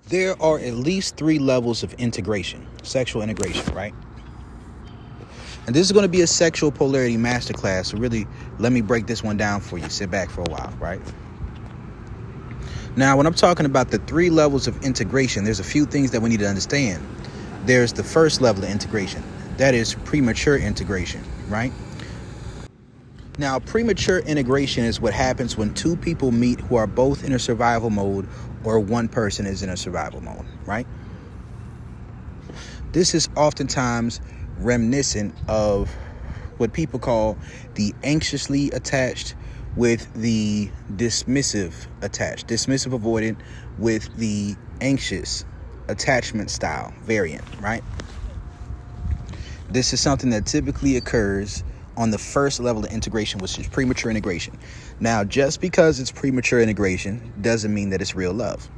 There are at least 3 levels of integration, sexual integration, right? And this is going to be a sexual polarity masterclass. So really, let me break this one down for you. Sit back for a while, right? Now, when I'm talking about the 3 levels of integration, there's a few things that we need to understand. There's the first level of integration. That is premature integration, right? Now, premature integration is what happens when 2 people meet who are both in a survival mode or one person is in a survival mode, right? This is oftentimes reminiscent of what people call the anxiously attached with the dismissive attached, dismissive avoidant with the anxious attachment style variant, right? This is something that typically occurs on the first level of integration, which is premature integration. Now, just because it's premature integration doesn't mean that it's real love.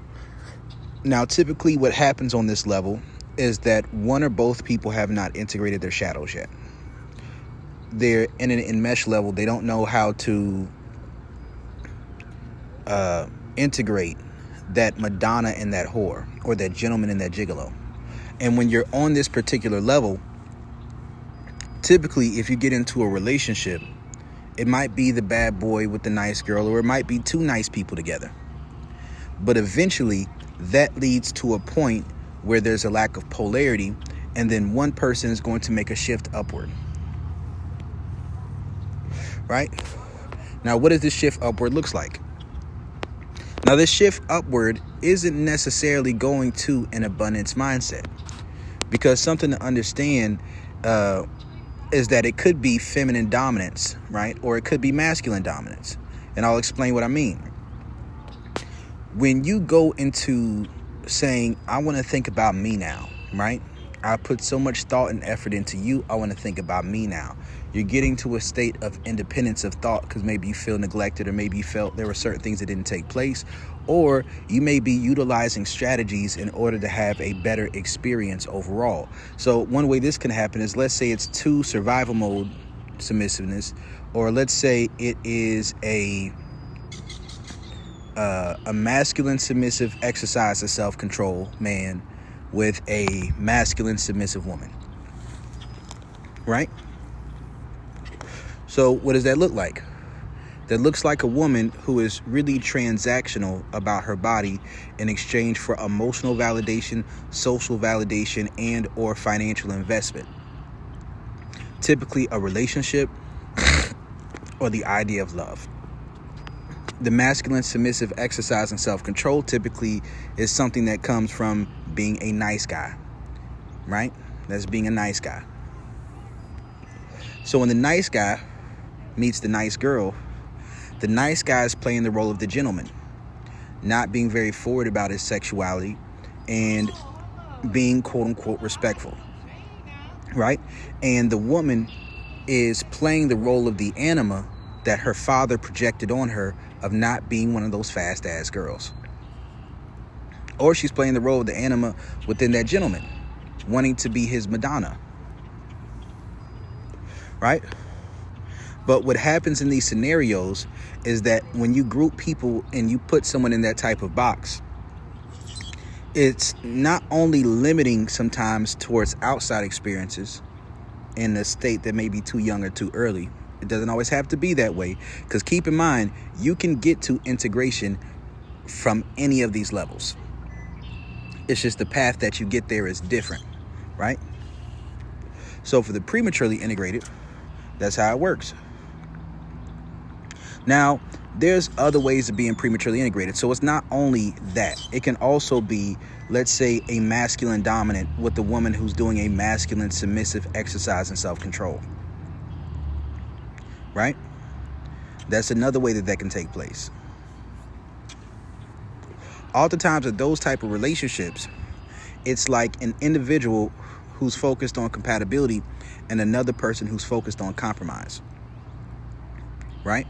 Now, typically what happens on this level is that one or both people have not integrated their shadows yet. They're in an enmesh level. They don't know how to integrate that Madonna and that whore, or that gentleman and that gigolo. And when you're on this particular level, typically if you get into a relationship, it might be the bad boy with the nice girl, or it might be 2 nice people together. But eventually that leads to a point where there's a lack of polarity, and then one person is going to make a shift upward, right? Now, what does this shift upward looks like? Now, this shift upward isn't necessarily going to an abundance mindset, because something to understand is that it could be feminine dominance, right? Or it could be masculine dominance. And I'll explain what I mean. When you go into saying, I want to think about me now, right? I put so much thought and effort into you. I want to think about me now. You're getting to a state of independence of thought because maybe you feel neglected, or maybe you felt there were certain things that didn't take place, or you may be utilizing strategies in order to have a better experience overall. So one way this can happen is, let's say it's 2 survival mode submissiveness, or let's say it is a masculine submissive exercise of self-control man with a masculine submissive woman, right? So what does that look like? That looks like a woman who is really transactional about her body in exchange for emotional validation, social validation, and or financial investment. Typically a relationship or the idea of love. The masculine submissive exercise and self-control typically is something that comes from being a nice guy, right? That's being a nice guy. So when the nice guy meets the nice girl, the nice guy is playing the role of the gentleman, not being very forward about his sexuality and being quote unquote respectful, right? And the woman is playing the role of the anima that her father projected on her of not being one of those fast ass girls. Or she's playing the role of the anima within that gentleman, wanting to be his Madonna, right? But what happens in these scenarios is that when you group people and you put someone in that type of box, it's not only limiting sometimes towards outside experiences in a state that may be too young or too early. It doesn't always have to be that way, because keep in mind, you can get to integration from any of these levels. It's just the path that you get there is different, right? So for the prematurely integrated, that's how it works. Now, there's other ways of being prematurely integrated. So it's not only that. It can also be, let's say, a masculine dominant with the woman who's doing a masculine submissive exercise and self-control, right? That's another way that can take place. Oftentimes in those type of relationships, it's like an individual who's focused on compatibility and another person who's focused on compromise, right?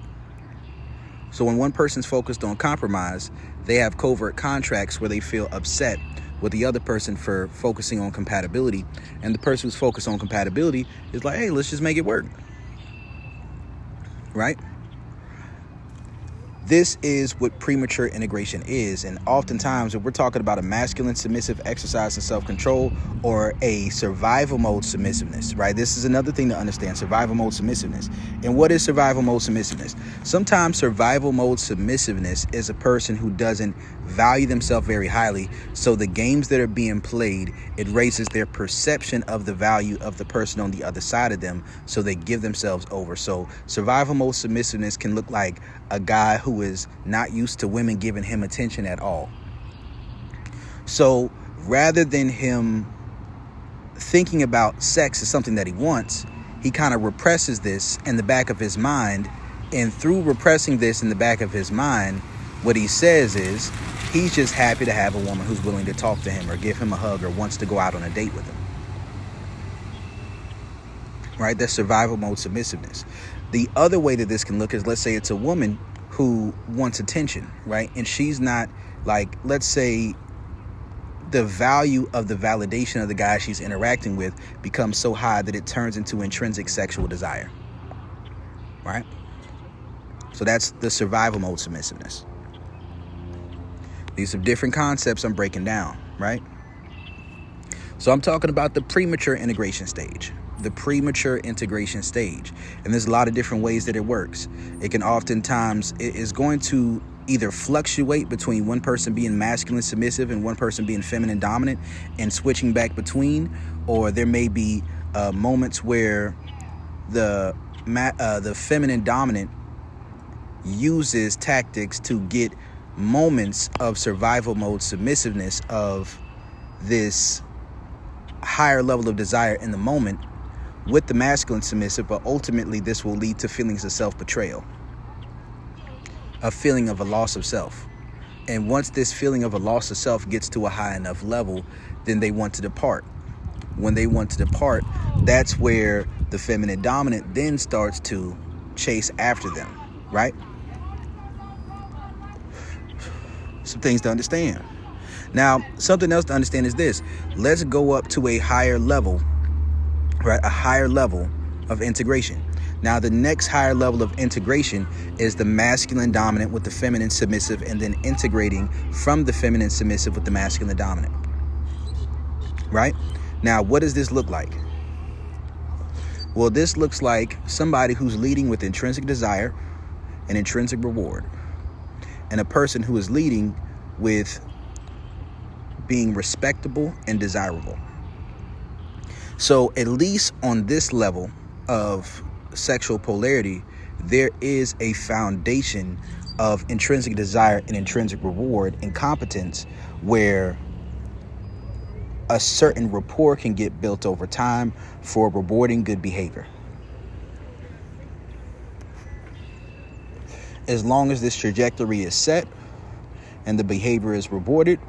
So when one person's focused on compromise, they have covert contracts where they feel upset with the other person for focusing on compatibility. And the person who's focused on compatibility is like, hey, let's just make it work, right? This is what premature integration is. And oftentimes when we're talking about a masculine submissive exercise and self-control, or a survival mode submissiveness, right? This is another thing to understand, survival mode submissiveness. And what is survival mode submissiveness? Sometimes survival mode submissiveness is a person who doesn't value themselves very highly. So the games that are being played, it raises their perception of the value of the person on the other side of them. So they give themselves over. So survival mode submissiveness can look like a guy who is not used to women giving him attention at all. So rather than him thinking about sex as something that he wants, he kind of represses this in the back of his mind. And through repressing this in the back of his mind, what he says is he's just happy to have a woman who's willing to talk to him or give him a hug or wants to go out on a date with him. Right? That's survival mode submissiveness. The other way that this can look is, let's say it's a woman who wants attention, right? And she's not, like, let's say the value of the validation of the guy she's interacting with becomes so high that it turns into intrinsic sexual desire, right? So that's the survival mode submissiveness. These are different concepts I'm breaking down, right? So I'm talking about the premature integration stage. The premature integration stage. And there's a lot of different ways that it works. It can oftentimes, it is going to either fluctuate between one person being masculine submissive and one person being feminine dominant and switching back between, or there may be moments where the feminine dominant uses tactics to get moments of survival mode submissiveness of this higher level of desire in the moment with the masculine submissive, but ultimately this will lead to feelings of self-betrayal, a feeling of a loss of self. And once this feeling of a loss of self gets to a high enough level, then they want to depart. When they want to depart, that's where the feminine dominant then starts to chase after them, right? Some things to understand. Now, something else to understand is this. Let's go up to a higher level, right? A higher level of integration. Now, the next higher level of integration is the masculine dominant with the feminine submissive, and then integrating from the feminine submissive with the masculine dominant, right? Now, what does this look like? Well, this looks like somebody who's leading with intrinsic desire and intrinsic reward, and a person who is leading with being respectable and desirable. So at least on this level of sexual polarity, there is a foundation of intrinsic desire and intrinsic reward and competence where a certain rapport can get built over time for rewarding good behavior. As long as this trajectory is set and the behavior is rewarded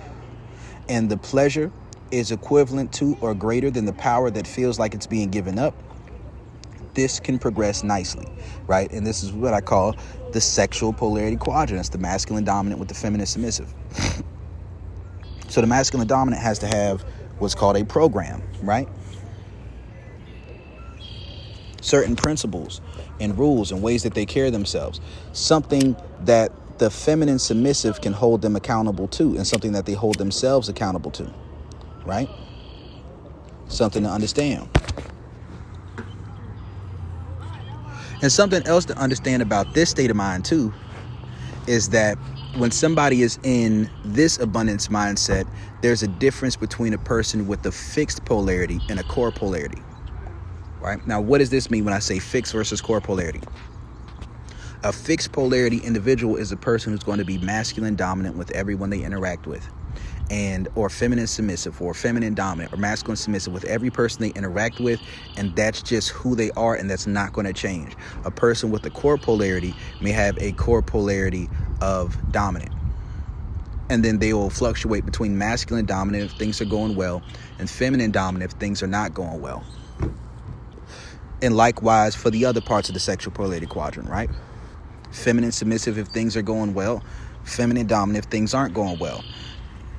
and the pleasure is equivalent to or greater than the power that feels like it's being given up, this can progress nicely, right? And this is what I call the sexual polarity quadrant. It's the masculine dominant with the feminine submissive. So the masculine dominant has to have what's called a program, right? Certain principles and rules and ways that they carry themselves. Something that the feminine submissive can hold them accountable to, and something that they hold themselves accountable to, right? Something to understand. And something else to understand about this state of mind too is that when somebody is in this abundance mindset, there's a difference between a person with a fixed polarity and a core polarity, right? Now, what does this mean when I say fixed versus core polarity? A fixed polarity individual is a person who's going to be masculine dominant with everyone they interact with, and or feminine submissive or feminine dominant or masculine submissive with every person they interact with, and that's just who they are, and that's not going to change. A person with a core polarity may have a core polarity of dominant, and then they will fluctuate between masculine dominant if things are going well and feminine dominant if things are not going well. And likewise for the other parts of the sexual polarity quadrant, right? Feminine submissive if things are going well, feminine dominant if things aren't going well.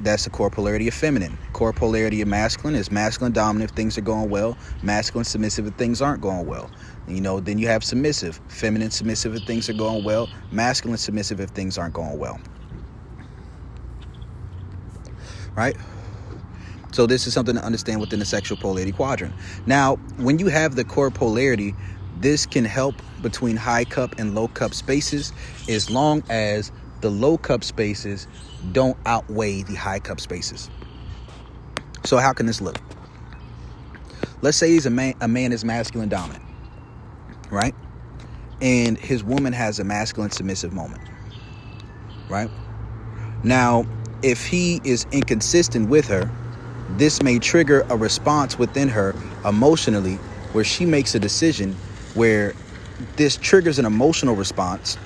That's the core polarity of feminine. Core polarity of masculine is masculine dominant if things are going well, masculine submissive if things aren't going well. Then you have submissive, feminine submissive if things are going well, masculine submissive if things aren't going well. Right? So this is something to understand within the sexual polarity quadrant. Now, when you have the core polarity, this can help between high cup and low cup spaces as long as the low cup spaces don't outweigh the high cup spaces. So how can this look? Let's say a man is masculine dominant, right? And his woman has a masculine submissive moment, right? Now, if he is inconsistent with her, this may trigger a response within her emotionally where she makes a decision where this triggers an emotional response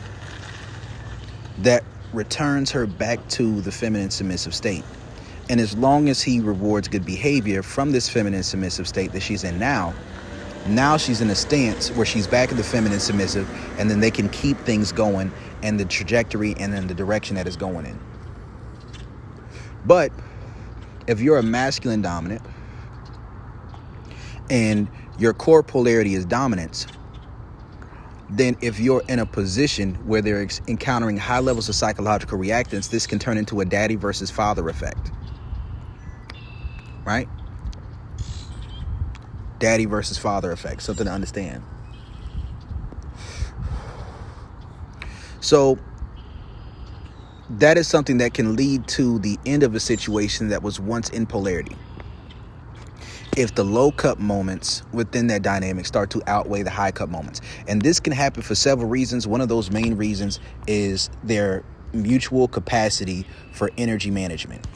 that returns her back to the feminine submissive state. And as long as he rewards good behavior from this feminine submissive state that she's in now she's in a stance where she's back in the feminine submissive, and then they can keep things going and the trajectory and then the direction that it's going in. But if you're a masculine dominant and your core polarity is dominance, then if you're in a position where they're encountering high levels of psychological reactance, this can turn into a daddy versus father effect. Right? Daddy versus father effect, something to understand. So that is something that can lead to the end of a situation that was once in polarity. If the low cup moments within that dynamic start to outweigh the high cup moments. And this can happen for several reasons. One of those main reasons is their mutual capacity for energy management,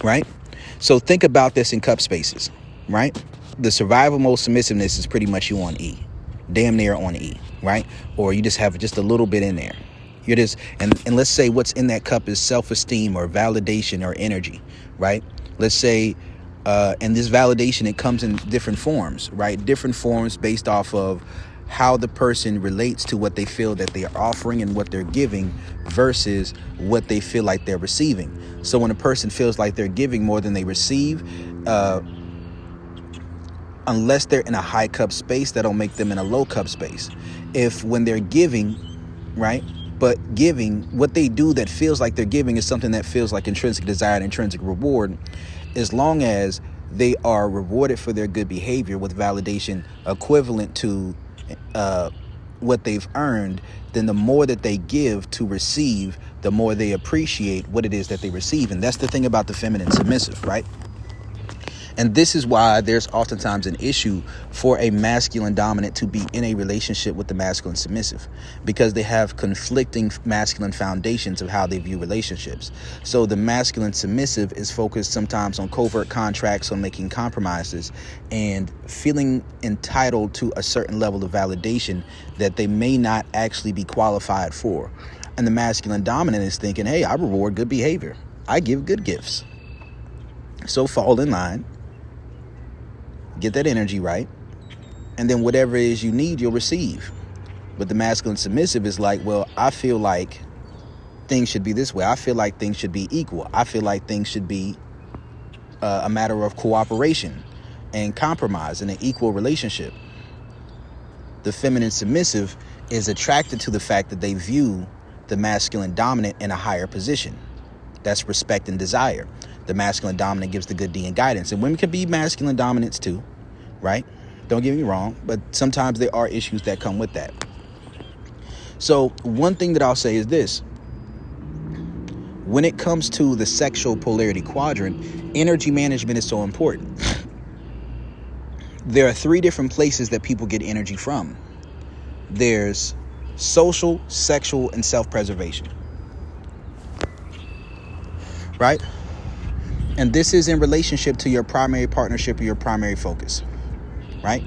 right? So think about this in cup spaces, right? The survival mode submissiveness is pretty much you on E, damn near on E, right? Or you just have just a little bit in there. You're just, and let's say what's in that cup is self-esteem or validation or energy, right? Let's say, and this validation, it comes in different forms, right? Different forms based off of how the person relates to what they feel that they are offering and what they're giving versus what they feel like they're receiving. So when a person feels like they're giving more than they receive, unless they're in a high cup space, that'll make them in a low cup space. If when they're giving, right? But giving, what they do that feels like they're giving is something that feels like intrinsic desire and intrinsic reward. As long as they are rewarded for their good behavior with validation equivalent to what they've earned, then the more that they give to receive, the more they appreciate what it is that they receive. And that's the thing about the feminine submissive, right? And this is why there's oftentimes an issue for a masculine dominant to be in a relationship with the masculine submissive, because they have conflicting masculine foundations of how they view relationships. So the masculine submissive is focused sometimes on covert contracts, on making compromises and feeling entitled to a certain level of validation that they may not actually be qualified for. And the masculine dominant is thinking, hey, I reward good behavior. I give good gifts. So fall in line. Get that energy right, and then whatever it is you need, you'll receive. But the masculine submissive is like, well, I feel like things should be this way. I feel like things should be equal. I feel like things should be a matter of cooperation and compromise in an equal relationship. The feminine submissive is attracted to the fact that they view the masculine dominant in a higher position. That's respect and desire. The masculine dominant gives the good D and guidance. And women can be masculine dominants too, right? Don't get me wrong, but sometimes there are issues that come with that. So one thing that I'll say is this. When it comes to the sexual polarity quadrant, energy management is so important. There are 3 different places that people get energy from. There's social, sexual, and self-preservation. Right? And this is in relationship to your primary partnership or your primary focus, right?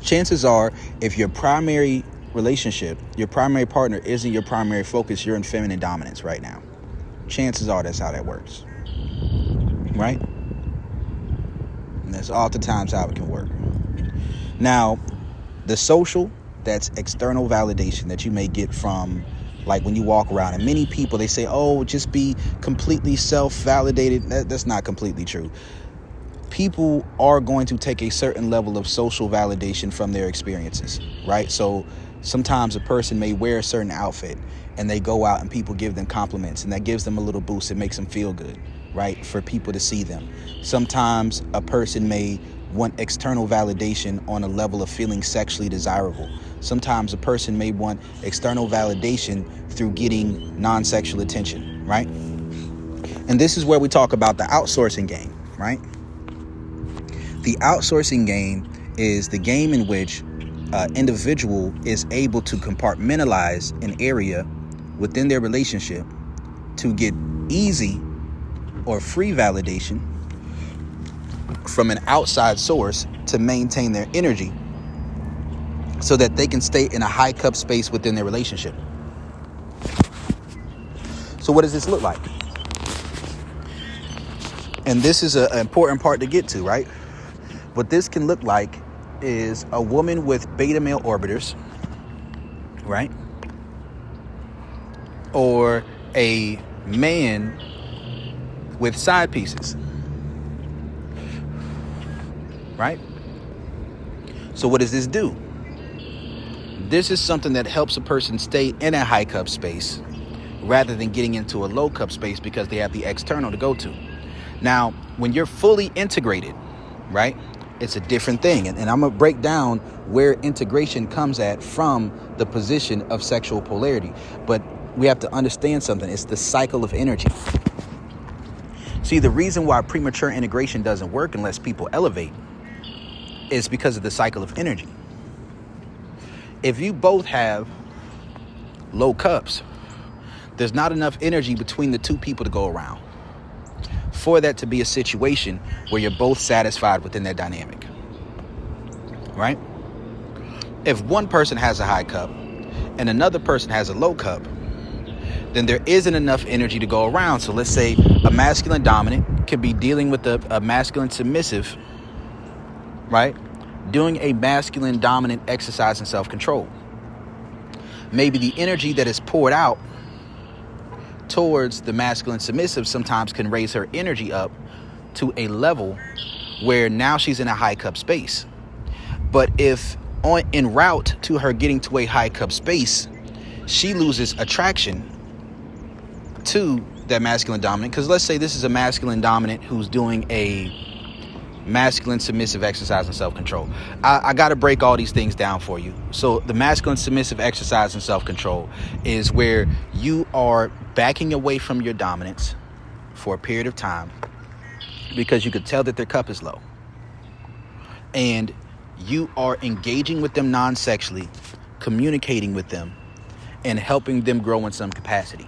Chances are, if your primary relationship, your primary partner isn't your primary focus, you're in feminine dominance right now. Chances are that's how that works, right? And that's oftentimes how it can work. Now, the social, that's external validation that you may get from like when you walk around, and many people, they say, oh, just be completely self-validated. That's not completely true. People are going to take a certain level of social validation from their experiences, right? So sometimes a person may wear a certain outfit and they go out and people give them compliments, and that gives them a little boost. It makes them feel good, right? For people to see them. Sometimes a person may want external validation on a level of feeling sexually desirable. Sometimes a person may want external validation through getting non-sexual attention, right? And this is where we talk about the outsourcing game, right? The outsourcing game is the game in which an individual is able to compartmentalize an area within their relationship to get easy or free validation from an outside source to maintain their energy so that they can stay in a high cup space within their relationship. So what does this look like? And this is an important part to get to, right? What this can look like is a woman with beta male orbiters, right? Or a man with side pieces, right? So what does this do? This is something that helps a person stay in a high cup space rather than getting into a low cup space because they have the external to go to. Now, when you're fully integrated, right, it's a different thing. And I'm going to break down where integration comes at from the position of sexual polarity. But we have to understand something. It's the cycle of energy. See, the reason why premature integration doesn't work unless people elevate is because of the cycle of energy. If you both have low cups, there's not enough energy between the two people to go around for that to be a situation where you're both satisfied within that dynamic, right? If one person has a high cup and another person has a low cup, then there isn't enough energy to go around. So let's say a masculine dominant could be dealing with a masculine submissive, right? Doing a masculine dominant exercise in self-control. Maybe the energy that is poured out towards the masculine submissive sometimes can raise her energy up to a level where now she's in a high cup space. But if en route to her getting to a high cup space, she loses attraction to that masculine dominant, because let's say this is a masculine dominant who's doing a masculine submissive exercise in self-control. I got to break all these things down for you. So the masculine submissive exercise in self-control is where you are backing away from your dominance for a period of time because you could tell that their cup is low, and you are engaging with them non-sexually, communicating with them, and helping them grow in some capacity,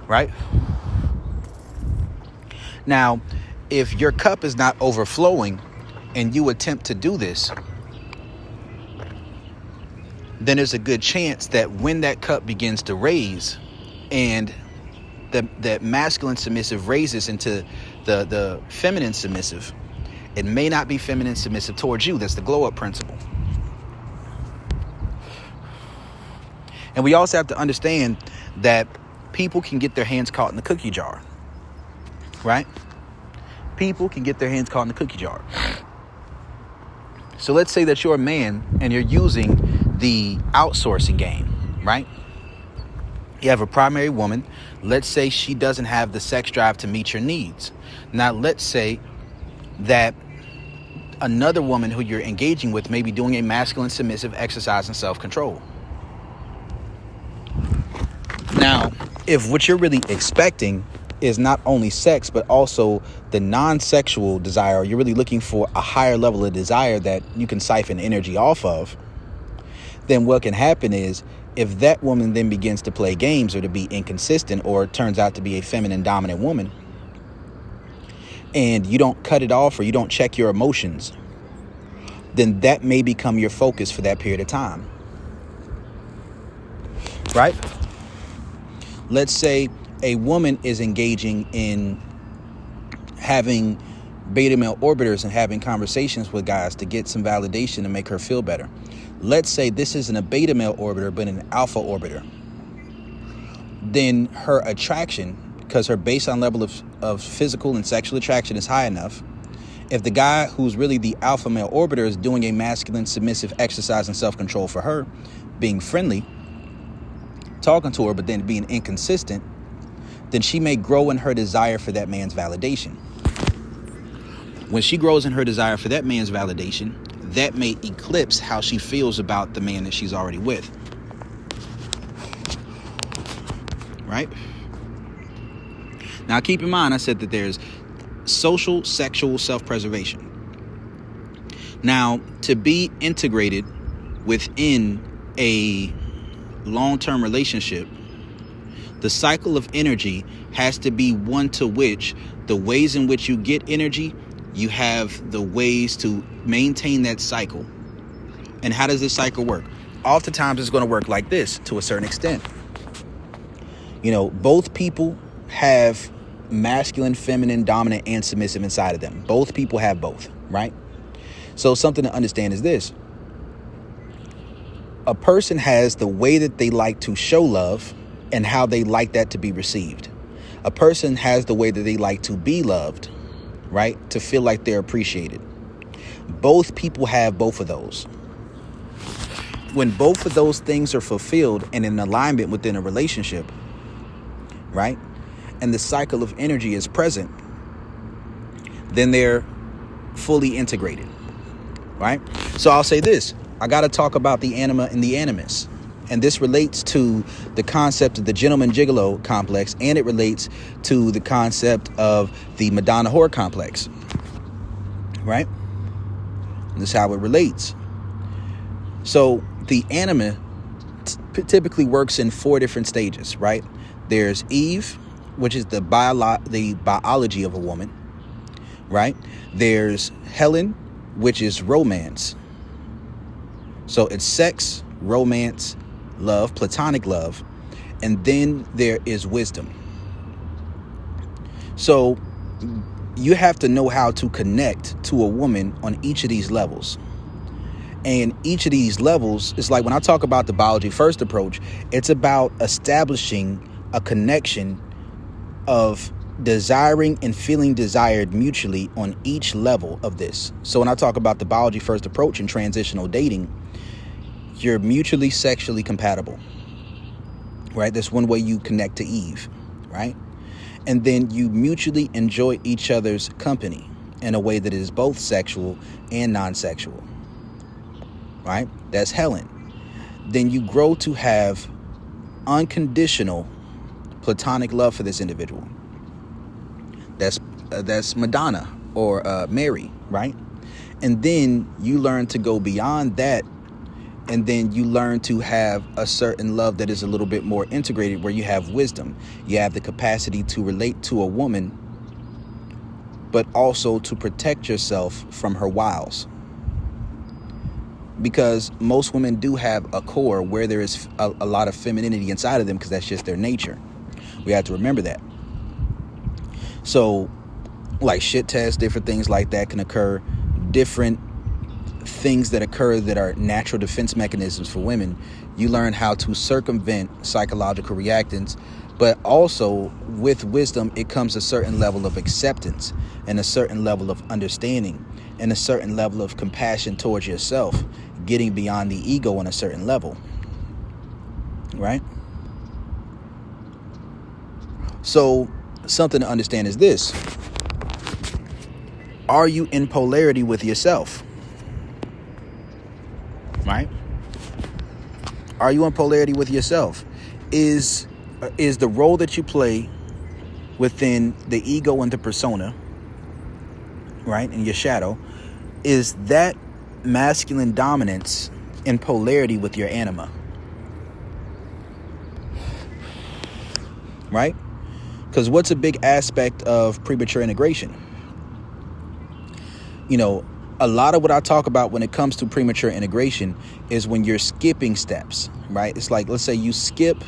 right? Now, if your cup is not overflowing and you attempt to do this, then there's a good chance that when that cup begins to raise and that masculine submissive raises into the feminine submissive, it may not be feminine submissive towards you. That's the glow up principle. And we also have to understand that people can get their hands caught in the cookie jar, right? People can get their hands caught in the cookie jar. So let's say that you're a man and you're using the outsourcing game, right? You have a primary woman. Let's say she doesn't have the sex drive to meet your needs. Now, let's say that another woman who you're engaging with may be doing a masculine submissive exercise in self-control. Now, if what you're really expecting is not only sex, but also the non-sexual desire, you're really looking for a higher level of desire that you can siphon energy off of, then what can happen is if that woman then begins to play games or to be inconsistent or turns out to be a feminine dominant woman, and you don't cut it off or you don't check your emotions, then that may become your focus for that period of time, right? Let's say a woman is engaging in having beta male orbiters and having conversations with guys to get some validation to make her feel better. let's say this isn't a beta male orbiter, but an alpha orbiter, then her attraction, because her baseline level of physical and sexual attraction is high enough, if the guy who's really the alpha male orbiter is doing a masculine, submissive exercise and self-control for her, being friendly, talking to her, but then being inconsistent, then she may grow in her desire for that man's validation. When she grows in her desire for that man's validation, that may eclipse how she feels about the man that she's already with. Right? Now, keep in mind, I said that there's social, sexual self-preservation. Now, to be integrated within a long-term relationship, the cycle of energy has to be one to which the ways in which you get energy, you have the ways to maintain that cycle. And how does this cycle work? Oftentimes it's going to work like this to a certain extent. Both people have masculine, feminine, dominant, and submissive inside of them. Both people have both, right? So something to understand is this. A person has the way that they like to show love and how they like that to be received. A person has the way that they like to be loved, right? To feel like they're appreciated. Both people have both of those. When both of those things are fulfilled and in alignment within a relationship, right? And the cycle of energy is present, then they're fully integrated, right? So I'll say this. I got to talk about the anima and the animus. And this relates to the concept of the gentleman gigolo complex, and it relates to the concept of the Madonna whore complex, right? And this is how it relates. So the anima typically works in 4 different stages, right? There's Eve, which is the biology of a woman, right? There's Helen, which is romance. So it's sex, romance, love, platonic love, and then there is wisdom. So you have to know how to connect to a woman on each of these levels. And each of these levels is like, when I talk about the biology first approach, it's about establishing a connection of desiring and feeling desired mutually on each level of this. So when I talk about the biology first approach and transitional dating, you're mutually sexually compatible, right? That's one way you connect to Eve, right? And then you mutually enjoy each other's company in a way that is both sexual and non-sexual, right? That's Helen. Then you grow to have unconditional platonic love for this individual. That's Madonna or Mary, right? And then you learn to go beyond that, and then you learn to have a certain love that is a little bit more integrated, where you have wisdom. You have the capacity to relate to a woman, but also to protect yourself from her wiles. Because most women do have a core where there is a lot of femininity inside of them, because that's just their nature. We have to remember that. So, like shit tests, different things like that can occur. Different things that occur that are natural defense mechanisms for women. You learn how to circumvent psychological reactants, but also with wisdom, it comes a certain level of acceptance and a certain level of understanding and a certain level of compassion towards yourself, getting beyond the ego on a certain level, right? So something to understand is this. Are you in polarity with yourself? Right? Are you in polarity with yourself? Is the role that you play within the ego and the persona, right, and your shadow, is that masculine dominance in polarity with your anima? Right? Because what's a big aspect of premature integration? A lot of what I talk about when it comes to premature integration is when you're skipping steps, right? It's like, let's say you skip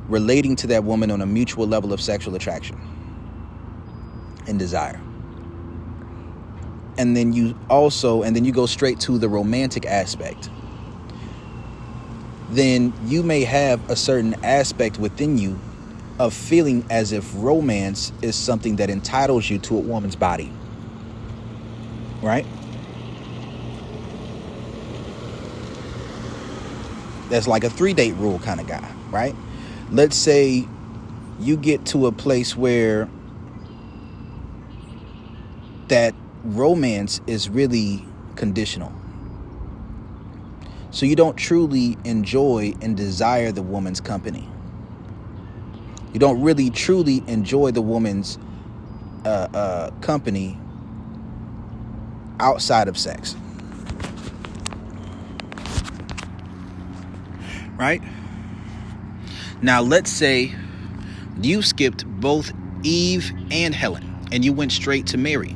relating to that woman on a mutual level of sexual attraction and desire. And then you go straight to the romantic aspect, then you may have a certain aspect within you of feeling as if romance is something that entitles you to a woman's body, right? That's like a 3-date rule kind of guy, right? Let's say you get to a place where that romance is really conditional. So you don't truly enjoy and desire the woman's company. You don't really truly enjoy the woman's company outside of sex. Right? Now, let's say you skipped both Eve and Helen and you went straight to Mary.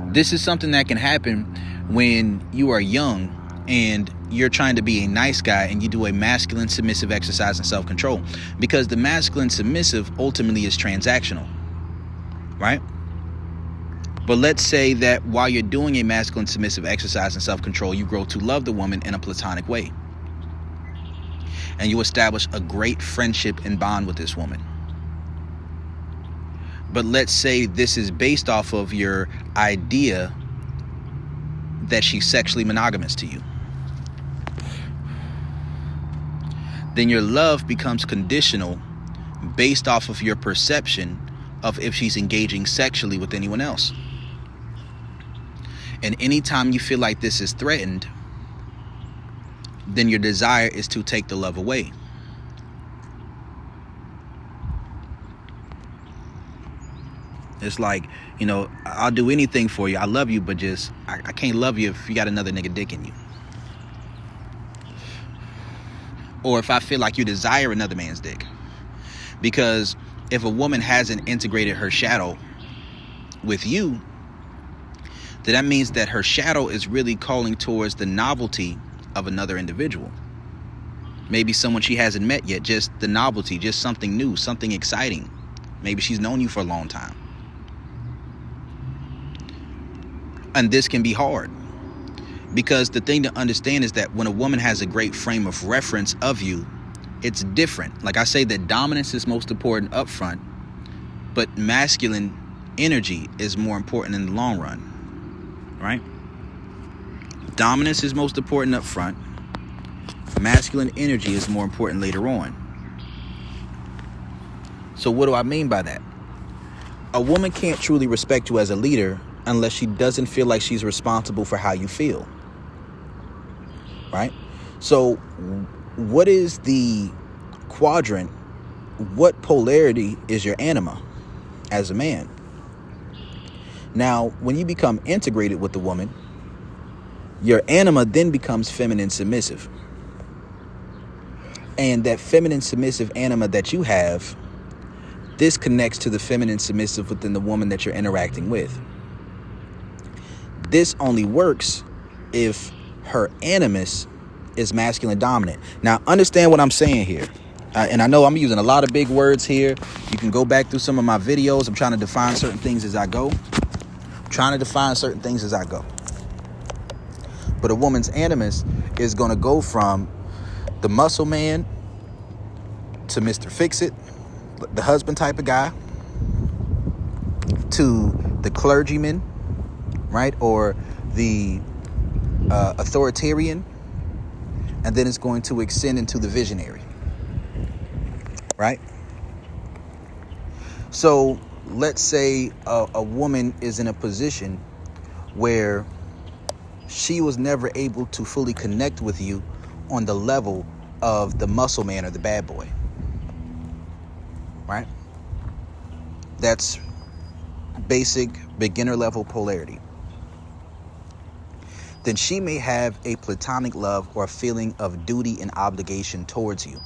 This is something that can happen when you are young and you're trying to be a nice guy and you do a masculine submissive exercise in self-control, because the masculine submissive ultimately is transactional, right? But let's say that while you're doing a masculine submissive exercise in self-control, you grow to love the woman in a platonic way. And you establish a great friendship and bond with this woman. But let's say this is based off of your idea that she's sexually monogamous to you. Then your love becomes conditional based off of your perception of if she's engaging sexually with anyone else. And anytime you feel like this is threatened, then your desire is to take the love away. It's like, I'll do anything for you. I love you, but just I can't love you if you got another nigga dick in you. Or if I feel like you desire another man's dick. Because if a woman hasn't integrated her shadow with you, then that means that her shadow is really calling towards the novelty of another individual. Maybe someone she hasn't met yet, just the novelty, just something new, something exciting. Maybe she's known you for a long time. And this can be hard, because the thing to understand is that when a woman has a great frame of reference of you, it's different. Like I say, that dominance is most important up front, but masculine energy is more important in the long run, right? Dominance is most important up front. Masculine energy is more important later on. So what do I mean by that? A woman can't truly respect you as a leader unless she doesn't feel like she's responsible for how you feel. Right? So what is the quadrant? What polarity is your anima as a man? Now, when you become integrated with the woman, your anima then becomes feminine submissive. And that feminine submissive anima that you have, this connects to the feminine submissive within the woman that you're interacting with. This only works if her animus is masculine dominant. Now, understand what I'm saying here. And I know I'm using a lot of big words here. You can go back through some of my videos. I'm trying to define certain things as I go. But a woman's animus is going to go from the muscle man to Mr. Fix-It, the husband type of guy, to the clergyman, right? Or the authoritarian. And then it's going to extend into the visionary, right? So let's say a woman is in a position where she was never able to fully connect with you on the level of the muscle man or the bad boy, right? That's basic beginner level polarity. Then she may have a platonic love or a feeling of duty and obligation towards you.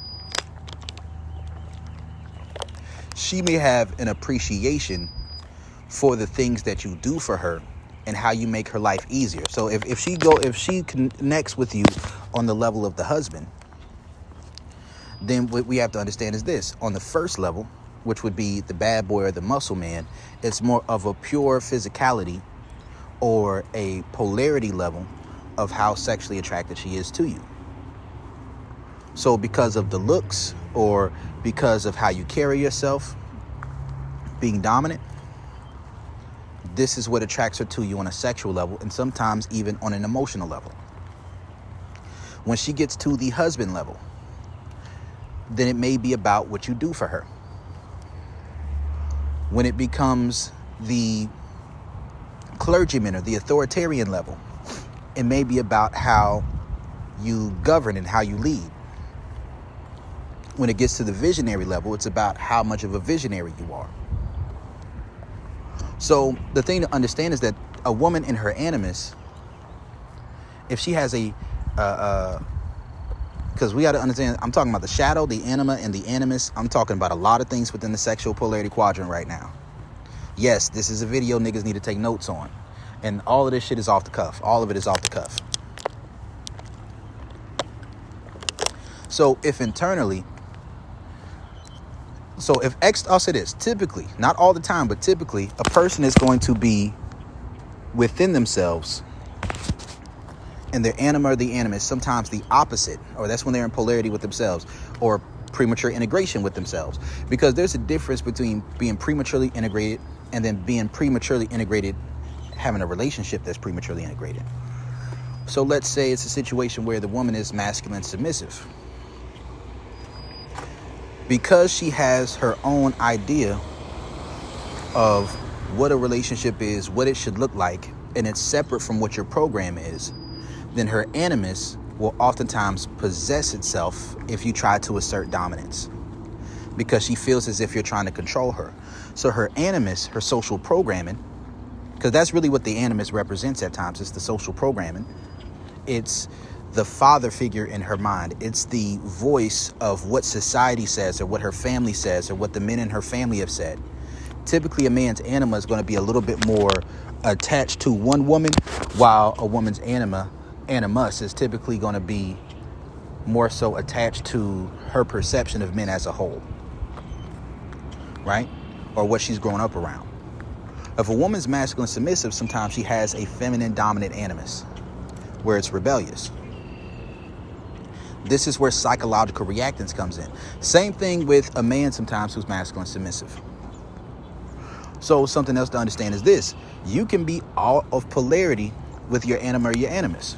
She may have an appreciation for the things that you do for her and how you make her life easier. So if she connects with you on the level of the husband, then what we have to understand is this. On the first level, which would be the bad boy or the muscle man, it's more of a pure physicality or a polarity level of how sexually attracted she is to you. So because of the looks or because of how you carry yourself, being dominant, this is what attracts her to you on a sexual level and sometimes even on an emotional level. When she gets to the husband level, then it may be about what you do for her. When it becomes the clergyman or the authoritarian level, it may be about how you govern and how you lead. When it gets to the visionary level, it's about how much of a visionary you are. So the thing to understand is that a woman in her animus, if she has because we got to understand, I'm talking about the shadow, the anima, and the animus. I'm talking about a lot of things within the sexual polarity quadrant right now. Yes, this is a video niggas need to take notes on. And all of this shit is off the cuff. All of it is off the cuff. So if internally, I'll say this, typically, not all the time, but typically, a person is going to be within themselves and their anima or the animus, sometimes the opposite, or that's when they're in polarity with themselves, or premature integration with themselves. Because there's a difference between being prematurely integrated and then being prematurely integrated, having a relationship that's prematurely integrated. So let's say it's a situation where the woman is masculine submissive. Because she has her own idea of what a relationship is, what it should look like, and it's separate from what your program is, then her animus will oftentimes possess itself if you try to assert dominance, because she feels as if you're trying to control her. So her animus, her social programming, because that's really what the animus represents at times, it's the social programming. It's the father figure in her mind. It's the voice of what society says or what her family says or what the men in her family have said. Typically, a man's anima is going to be a little bit more attached to one woman, while a woman's animus is typically going to be more so attached to her perception of men as a whole, right? Or what she's grown up around. If a woman's masculine submissive, sometimes she has a feminine dominant animus where it's rebellious. This is where psychological reactance comes in. Same thing with a man sometimes who's masculine submissive. So something else to understand is this. You can be all of polarity with your anima or your animus.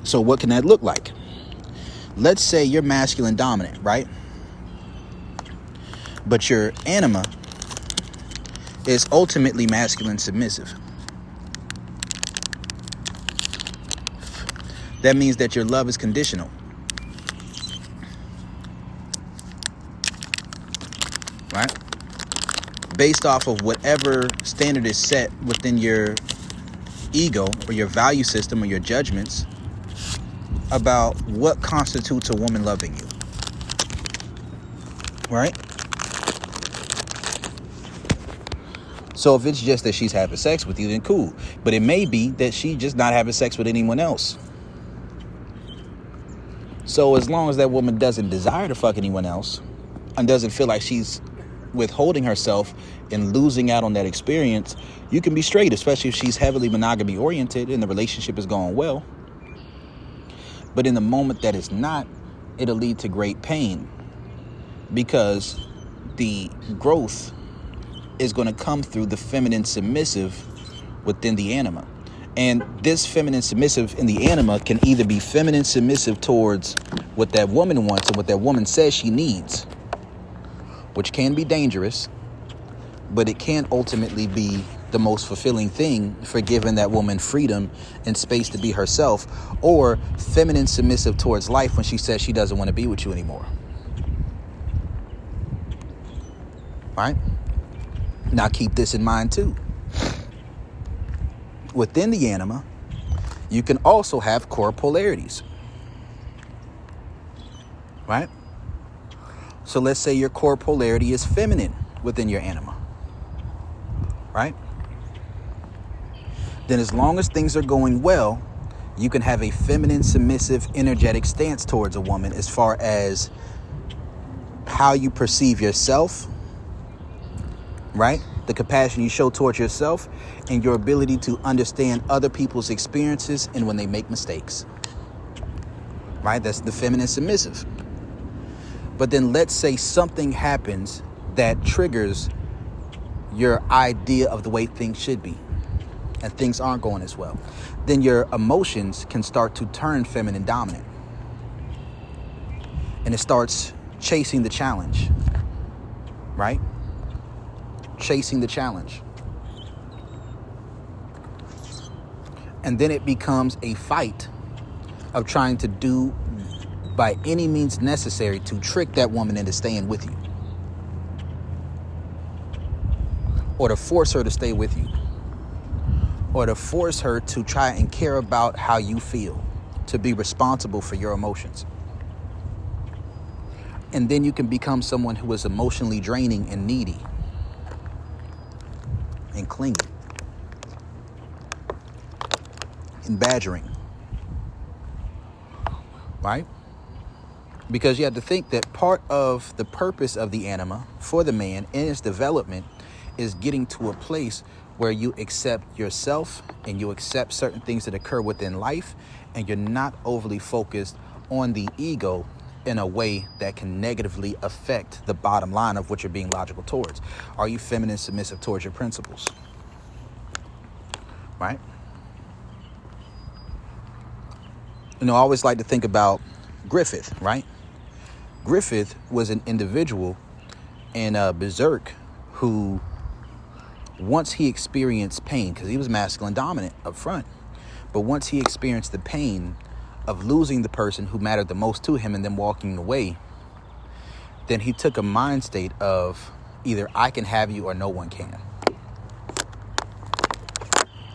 So what can that look like? Let's say you're masculine dominant, right? But your anima is ultimately masculine submissive. That means that your love is conditional. Right? Based off of whatever standard is set within your ego or your value system or your judgments about what constitutes a woman loving you. Right? So if it's just that she's having sex with you, then cool. But it may be that she's just not having sex with anyone else. So as long as that woman doesn't desire to fuck anyone else and doesn't feel like she's withholding herself and losing out on that experience, you can be straight, especially if she's heavily monogamy oriented and the relationship is going well. But in the moment that it's not, it'll lead to great pain, because the growth is going to come through the feminine submissive within the anima. And this feminine submissive in the anima can either be feminine submissive towards what that woman wants and what that woman says she needs, which can be dangerous, but it can ultimately be the most fulfilling thing for giving that woman freedom and space to be herself, or feminine submissive towards life when she says she doesn't want to be with you anymore. Right? Now keep this in mind too. Within the anima, you can also have core polarities. Right? So let's say your core polarity is feminine within your anima. Right? Then as long as things are going well, you can have a feminine, submissive, energetic stance towards a woman as far as how you perceive yourself, right? The compassion you show towards yourself and your ability to understand other people's experiences and when they make mistakes. right? That's the feminine submissive. But then let's say something happens that triggers your idea of the way things should be, and things aren't going as well. Then your emotions can start to turn feminine dominant. And it starts chasing the challenge, right? Chasing the challenge. And then it becomes a fight of trying to do by any means necessary to trick that woman into staying with you, or to force her to stay with you, or to force her to try and care about how you feel, to be responsible for your emotions. And then you can become someone who is emotionally draining and needy and clingy and badgering, right? Because you have to think that part of the purpose of the anima for the man in its development is getting to a place where you accept yourself and you accept certain things that occur within life, and you're not overly focused on the ego in a way that can negatively affect the bottom line of what you're being logical towards. Are you feminine submissive towards your principles? Right? You know, I always like to think about Griffith, right? Griffith was an individual in Berserk who, once he experienced pain, because he was masculine dominant up front, but once he experienced the pain of losing the person who mattered the most to him and then walking away, then he took a mind state of either I can have you or no one can.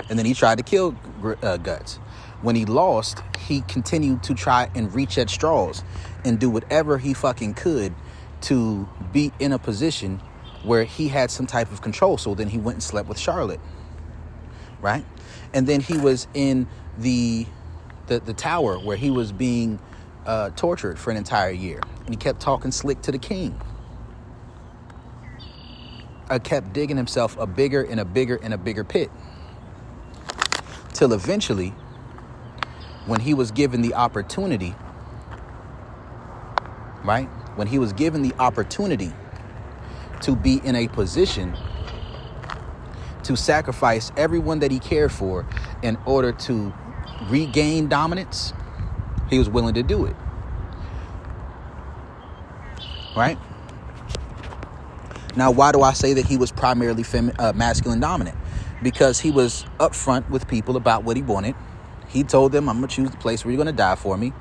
And then he tried to kill Guts. When he lost, he continued to try and reach at straws and do whatever he fucking could to be in a position where he had some type of control. So then he went and slept with Charlotte, right? And then he was in the tower where he was being tortured for an entire year, and he kept talking slick to the king. Kept digging himself a bigger and a bigger and a bigger pit, till eventually, when he was given the opportunity, right? When he was given the opportunity to be in a position to sacrifice everyone that he cared for in order to regain dominance, he was willing to do it, right? Now, why do I say that he was primarily masculine dominant? Because he was upfront with people about what he wanted. He told them, I'm going to choose the place where you're going to die for me.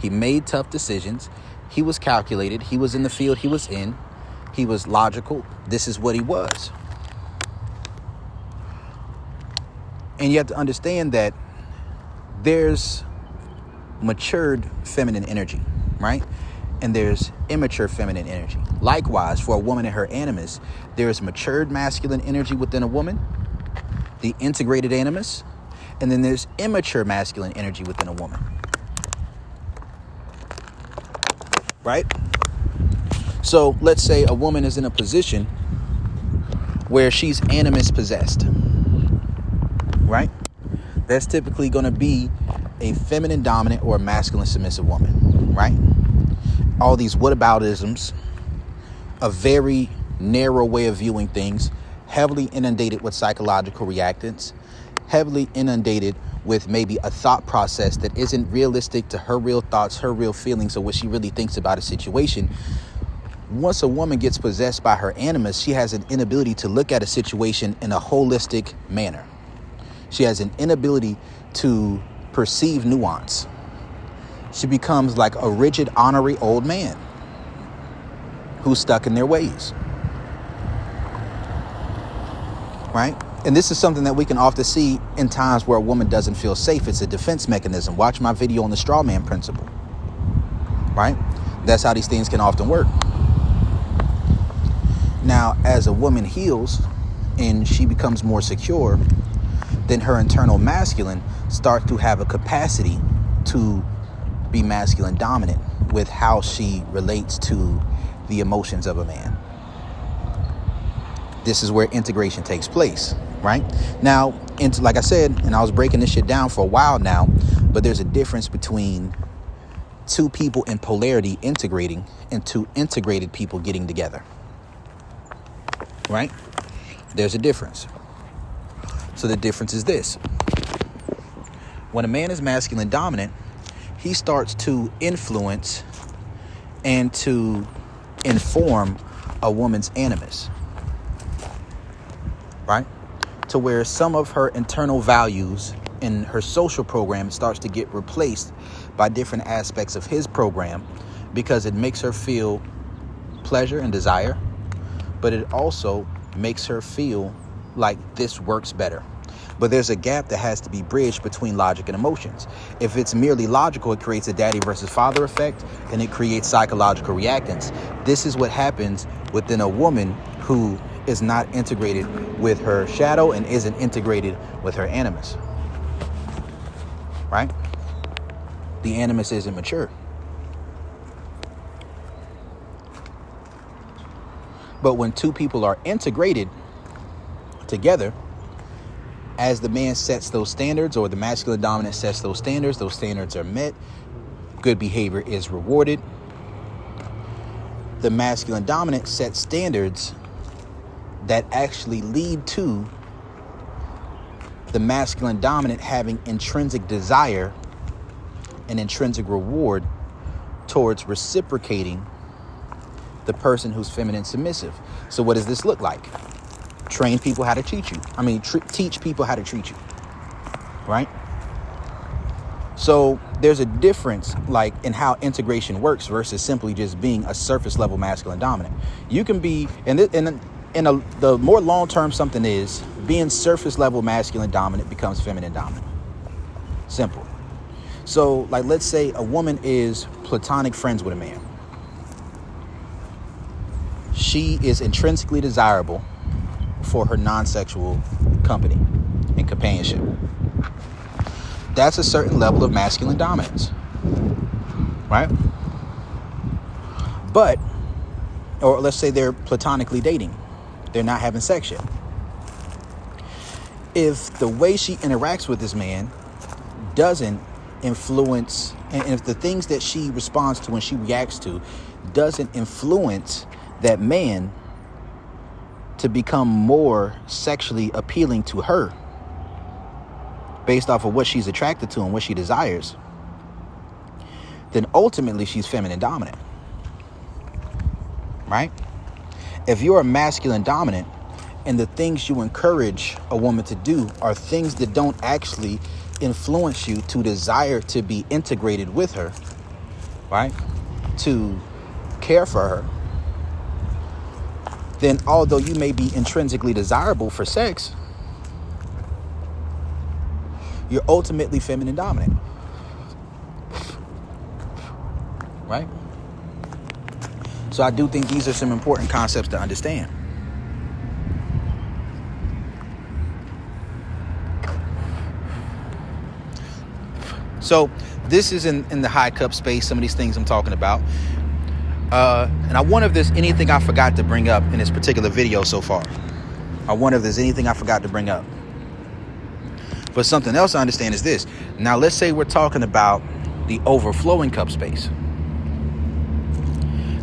He made tough decisions. He was calculated. He was in the field he was in. He was logical. This is what he was. And you have to understand that there's matured feminine energy, right? And there's immature feminine energy. Likewise, for a woman in her animus, there's matured masculine energy within a woman, the integrated animus, and then there's immature masculine energy within a woman, right? So let's say a woman is in a position where she's animus possessed, right? That's typically going to be a feminine dominant or a masculine submissive woman, right? All these whataboutisms, a very narrow way of viewing things, heavily inundated with psychological reactants, heavily inundated with maybe a thought process that isn't realistic to her real thoughts, her real feelings, or what she really thinks about a situation. Once a woman gets possessed by her animus, she has an inability to look at a situation in a holistic manner. She has an inability to perceive nuance. She becomes like a rigid, ornery old man who's stuck in their ways, right? And this is something that we can often see in times where a woman doesn't feel safe. It's a defense mechanism. Watch my video on the straw man principle, right? That's how these things can often work. Now, as a woman heals and she becomes more secure, then her internal masculine starts to have a capacity to be masculine dominant with how she relates to the emotions of a man. This is where integration takes place, right? Now, like I said, and I was breaking this shit down for a while now, but there's a difference between two people in polarity integrating and two integrated people getting together. Right? There's a difference. So the difference is this. When a man is masculine dominant, he starts to influence and to inform a woman's animus. Right? To where some of her internal values in her social program starts to get replaced by different aspects of his program, because it makes her feel pleasure and desire, but it also makes her feel like this works better. But there's a gap that has to be bridged between logic and emotions. If it's merely logical, it creates a daddy versus father effect, and it creates psychological reactance. This is what happens within a woman who is not integrated with her shadow and isn't integrated with her animus. Right? The animus isn't mature. But when two people are integrated together, as the man sets those standards, or the masculine dominant sets those standards are met, good behavior is rewarded. The masculine dominant sets standards that actually lead to the masculine dominant having intrinsic desire and intrinsic reward towards reciprocating the person who's feminine submissive. So what does this look like? Train people how to treat you. Teach people how to treat you. Right? So there's a difference, like, in how integration works versus simply just being a surface level masculine dominant. You can be, the more long term something is, being surface level masculine dominant becomes feminine dominant. Simple. So, like, let's say a woman is platonic friends with a man. She is intrinsically desirable for her non-sexual company and companionship. That's a certain level of masculine dominance. Right? But, or let's say they're platonically dating. They're not having sex yet. If the way she interacts with this man doesn't influence, and if the things that she responds to and she reacts to doesn't influence that man to become more sexually appealing to her based off of what she's attracted to and what she desires, then ultimately she's feminine dominant. Right? If you're a masculine dominant and the things you encourage a woman to do are things that don't actually influence you to desire to be integrated with her, right? To care for her, then although you may be intrinsically desirable for sex, you're ultimately feminine dominant. Right? So I do think these are some important concepts to understand. So this is in the high cup space, some of these things I'm talking about. And I wonder if there's anything I forgot to bring up in this particular video so far. I wonder if there's anything I forgot to bring up. But something else I understand is this. Now, let's say we're talking about the overflowing cup space.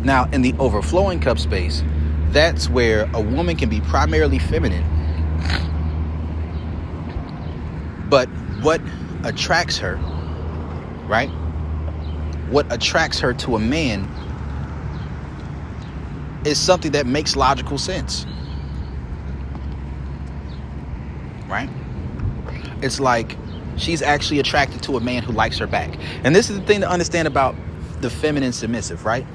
Now, in the overflowing cup space, that's where a woman can be primarily feminine. But what attracts her, right? What attracts her to a man is something that makes logical sense. Right? It's like she's actually attracted to a man who likes her back. And this is the thing to understand about the feminine submissive, right?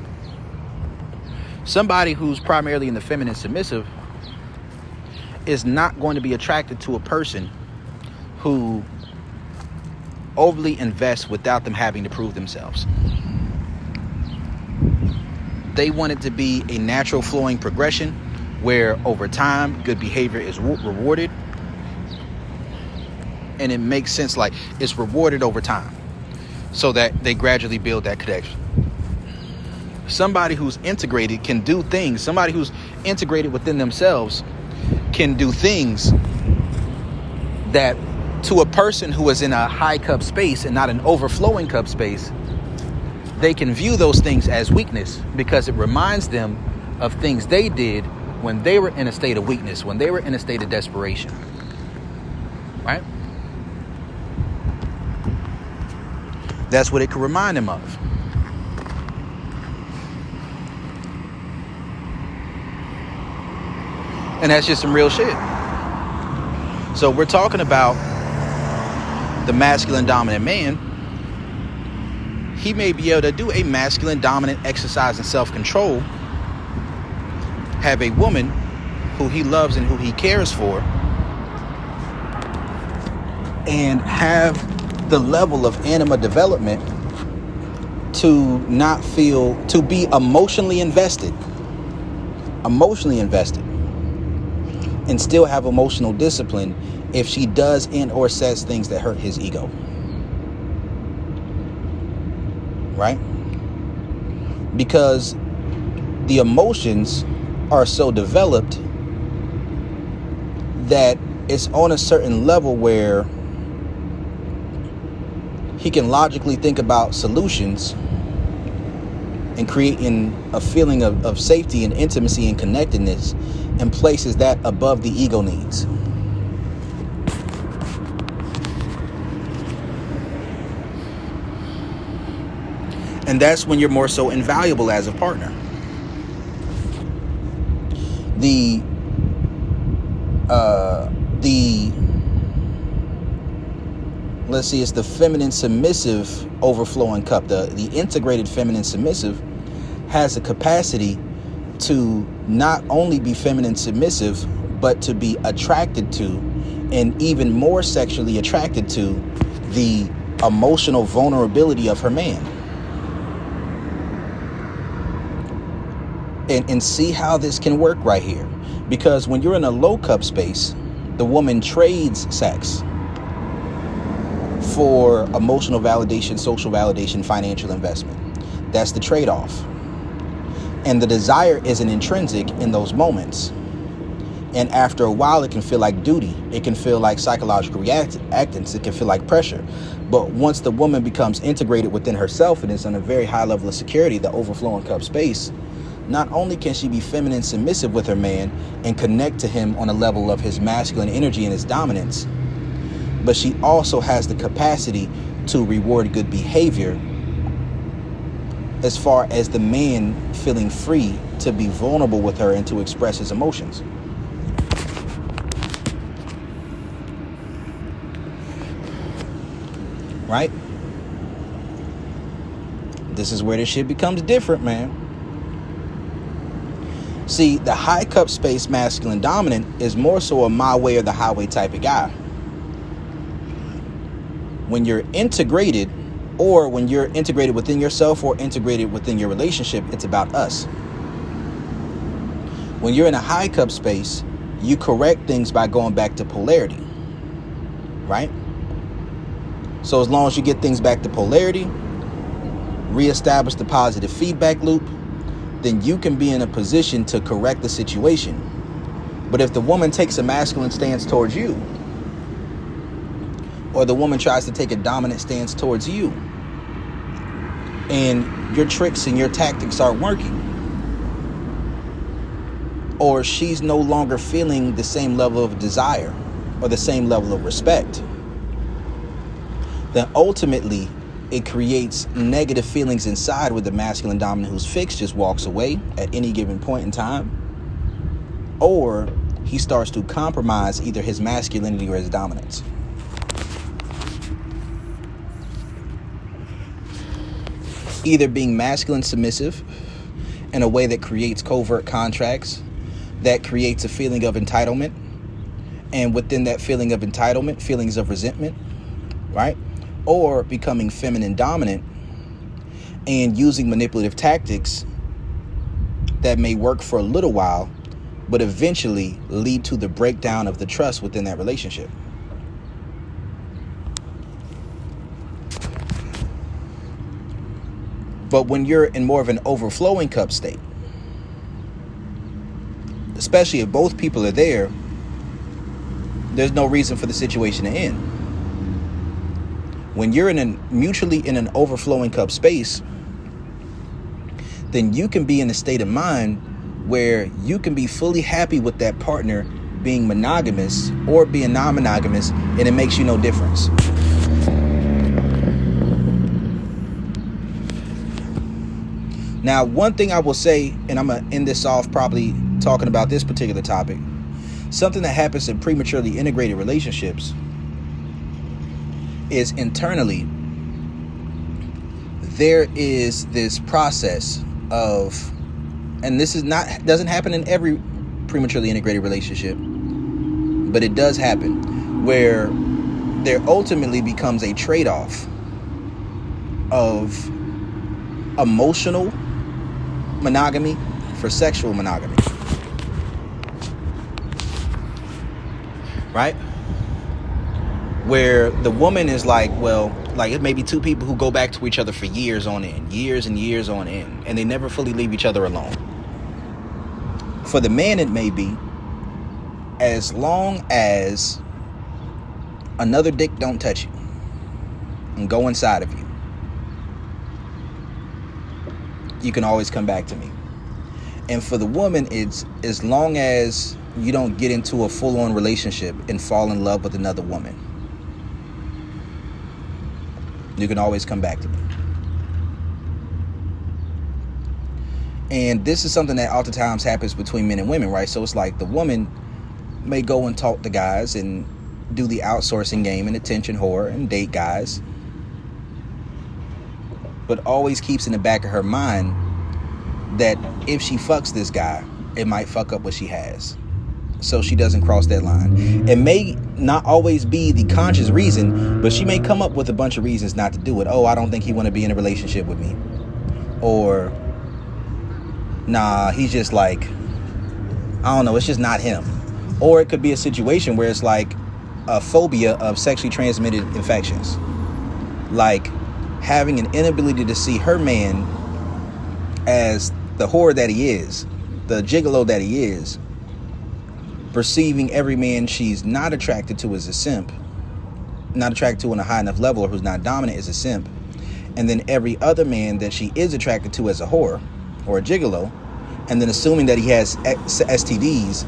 Somebody who's primarily in the feminine submissive is not going to be attracted to a person who overly invests without them having to prove themselves. They want it to be a natural flowing progression where over time good behavior is rewarded, and it makes sense, like it's rewarded over time so that they gradually build that connection. Somebody who's integrated can do things. Somebody who's integrated within themselves can do things that to a person who is in a high cup space and not an overflowing cup space they can view those things as weakness because it reminds them of things they did when they were in a state of weakness, when they were in a state of desperation. Right? That's what it could remind them of. And that's just some real shit. So we're talking about the masculine dominant man. He may be able to do a masculine dominant exercise in self-control, have a woman who he loves and who he cares for, and have the level of anima development to not feel, to be emotionally invested, and still have emotional discipline if she does and or says things that hurt his ego. Right? Because the emotions are so developed that it's on a certain level where he can logically think about solutions and creating a feeling of safety and intimacy and connectedness, and places that above the ego needs. And that's when you're more so invaluable as a partner. Let's see, it's the feminine submissive overflowing cup. The integrated feminine submissive has a capacity to not only be feminine submissive, but to be attracted to, and even more sexually attracted to, the emotional vulnerability of her man. And see how this can work right here. Because when you're in a low cup space, the woman trades sex for emotional validation, social validation, financial investment. That's the trade-off. And the desire isn't intrinsic in those moments. And after a while, it can feel like duty. It can feel like psychological reactance. It can feel like pressure. But once the woman becomes integrated within herself and is on a very high level of security, the overflowing cup space, not only can she be feminine submissive with her man and connect to him on a level of his masculine energy and his dominance, but she also has the capacity to reward good behavior as far as the man feeling free to be vulnerable with her and to express his emotions. Right? This is where this shit becomes different, man. See, the high cup space masculine dominant is more so a my way or the highway type of guy. When you're integrated, or when you're integrated within yourself or integrated within your relationship, it's about us. When you're in a high cup space, you correct things by going back to polarity, right? So as long as you get things back to polarity, reestablish the positive feedback loop, then you can be in a position to correct the situation. But if the woman takes a masculine stance towards you, or the woman tries to take a dominant stance towards you, and your tricks and your tactics aren't working, or she's no longer feeling the same level of desire or the same level of respect, then ultimately it creates negative feelings inside, where the masculine dominant who's fixed just walks away at any given point in time, or he starts to compromise either his masculinity or his dominance. Either being masculine submissive in a way that creates covert contracts, that creates a feeling of entitlement, and within that feeling of entitlement, feelings of resentment, right? Or becoming feminine dominant and using manipulative tactics that may work for a little while, but eventually lead to the breakdown of the trust within that relationship. But when you're in more of an overflowing cup state, especially if both people are there, there's no reason for the situation to end. When you're mutually in an overflowing cup space, then you can be in a state of mind where you can be fully happy with that partner being monogamous or being non-monogamous, and it makes you no difference. Now, one thing I will say, and I'm going to end this off probably talking about this particular topic, something that happens in prematurely integrated relationships is internally there is this process of, and this is not, doesn't happen in every prematurely integrated relationship, but it does happen, where there ultimately becomes a trade-off of emotional monogamy for sexual monogamy, right? Where the woman is like, well, like it may be two people who go back to each other for years on end, years and years on end, and they never fully leave each other alone. For the man, it may be as long as another dick don't touch you and go inside of you, you can always come back to me. And for the woman, it's as long as you don't get into a full-on relationship and fall in love with another woman, you can always come back to me. And this is something that oftentimes happens between men and women, right? So it's like the woman may go and talk to guys and do the outsourcing game and attention whore and date guys, but always keeps in the back of her mind that if she fucks this guy, it might fuck up what she has. So she doesn't cross that line. It may not always be the conscious reason, but she may come up with a bunch of reasons not to do it. Oh, I don't think he want to be in a relationship with me. Or, nah, he's just like, I don't know, it's just not him. Or it could be a situation where it's like a phobia of sexually transmitted infections. Like having an inability to see her man as the whore that he is, the gigolo that he is, perceiving every man she's not attracted to as a simp, not attracted to on a high enough level, or who's not dominant as a simp, and then every other man that she is attracted to as a whore or a gigolo, and then assuming that he has STDs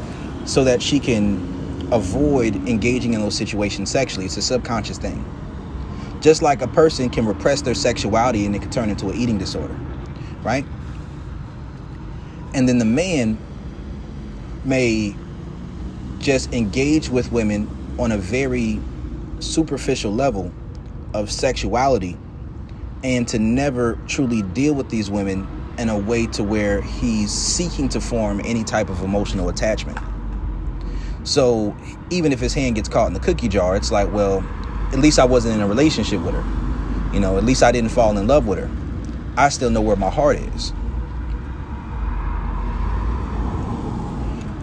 so that she can avoid engaging in those situations sexually. It's a subconscious thing. Just like a person can repress their sexuality and it can turn into an eating disorder, right? And then the man may just engage with women on a very superficial level of sexuality, and to never truly deal with these women in a way to where he's seeking to form any type of emotional attachment. So even if his hand gets caught in the cookie jar, it's like, well, at least I wasn't in a relationship with her. You know, at least I didn't fall in love with her. I still know where my heart is.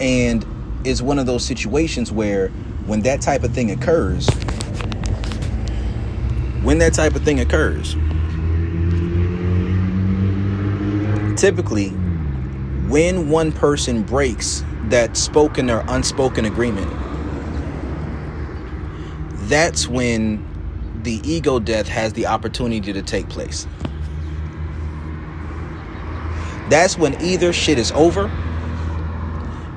And it's one of those situations where when that type of thing occurs, typically when one person breaks that spoken or unspoken agreement, that's when the ego death has the opportunity to take place. That's when either shit is over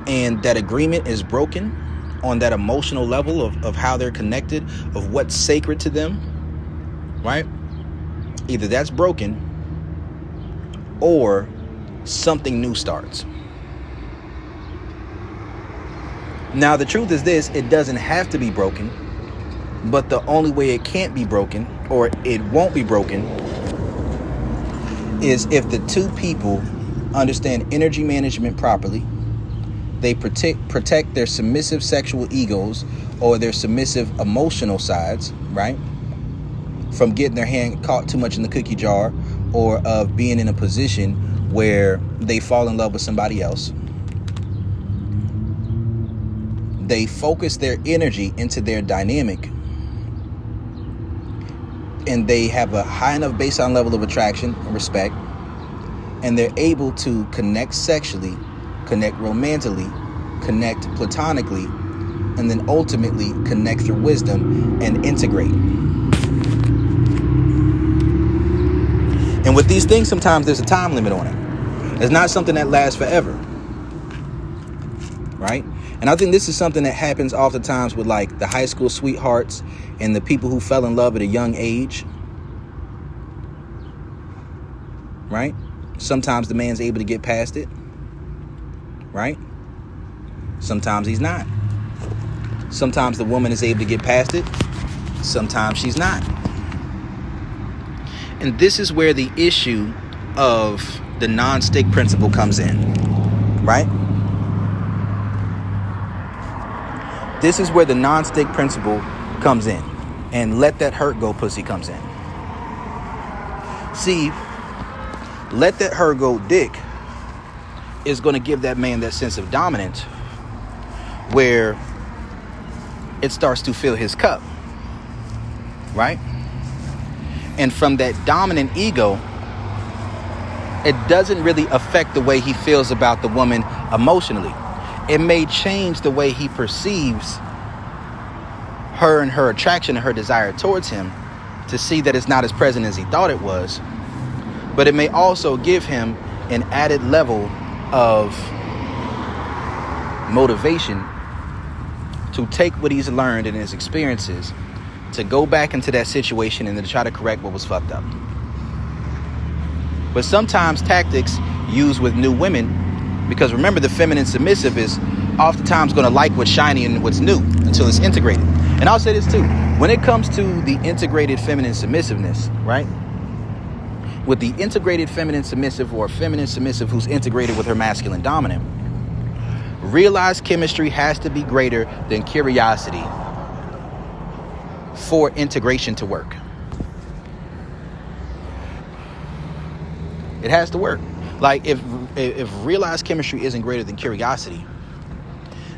and that agreement is broken on that emotional level of how they're connected, of what's sacred to them, right? Either that's broken or something new starts. Now, the truth is this, it doesn't have to be broken, but the only way it can't be broken, or it won't be broken, is if the two people understand energy management properly. They protect their submissive sexual egos or their submissive emotional sides, right? From getting their hand caught too much in the cookie jar, or of being in a position where they fall in love with somebody else. They focus their energy into their dynamic, and they have a high enough baseline level of attraction and respect, and they're able to connect sexually, connect romantically, connect platonically, and then ultimately connect through wisdom and integrate. And with these things, sometimes there's a time limit on it. It's not something that lasts forever, right? And I think this is something that happens oftentimes with like the high school sweethearts and the people who fell in love at a young age, right? Sometimes the man's able to get past it, right? Sometimes he's not. Sometimes the woman is able to get past it. Sometimes she's not. And this is where the issue of the non-stick principle comes in, right? This is where the non-stick principle comes in, and let that hurt go pussy comes in. See, let that hurt go dick is going to give that man that sense of dominance where it starts to fill his cup, right? And from that dominant ego, it doesn't really affect the way he feels about the woman emotionally. It may change the way he perceives her and her attraction and her desire towards him to see that it's not as present as he thought it was. But it may also give him an added level of motivation to take what he's learned in his experiences to go back into that situation and to try to correct what was fucked up. But sometimes tactics used with new women, because remember, the feminine submissive is oftentimes going to like what's shiny and what's new until it's integrated. And I'll say this too, when it comes to the integrated feminine submissiveness, right? With the integrated feminine submissive or feminine submissive who's integrated with her masculine dominant, realized chemistry has to be greater than curiosity for integration to work. It has to work. Like if realized chemistry isn't greater than curiosity,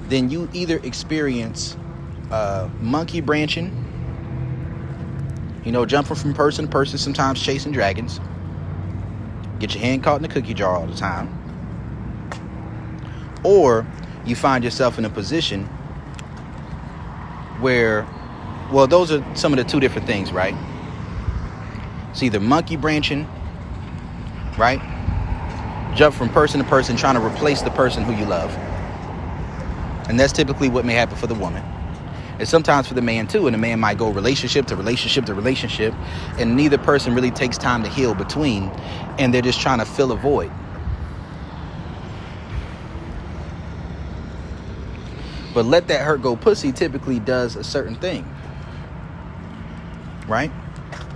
then you either experience monkey branching, jumping from person to person, sometimes chasing dragons, get your hand caught in the cookie jar all the time, or you find yourself in a position where, well, those are some of the two different things, right? It's either monkey branching, right? Jump from person to person, trying to replace the person who you love. And that's typically what may happen for the woman. And sometimes for the man too. And the man might go relationship to relationship to relationship, and neither person really takes time to heal between, and they're just trying to fill a void. But let that hurt go pussy typically does a certain thing, right?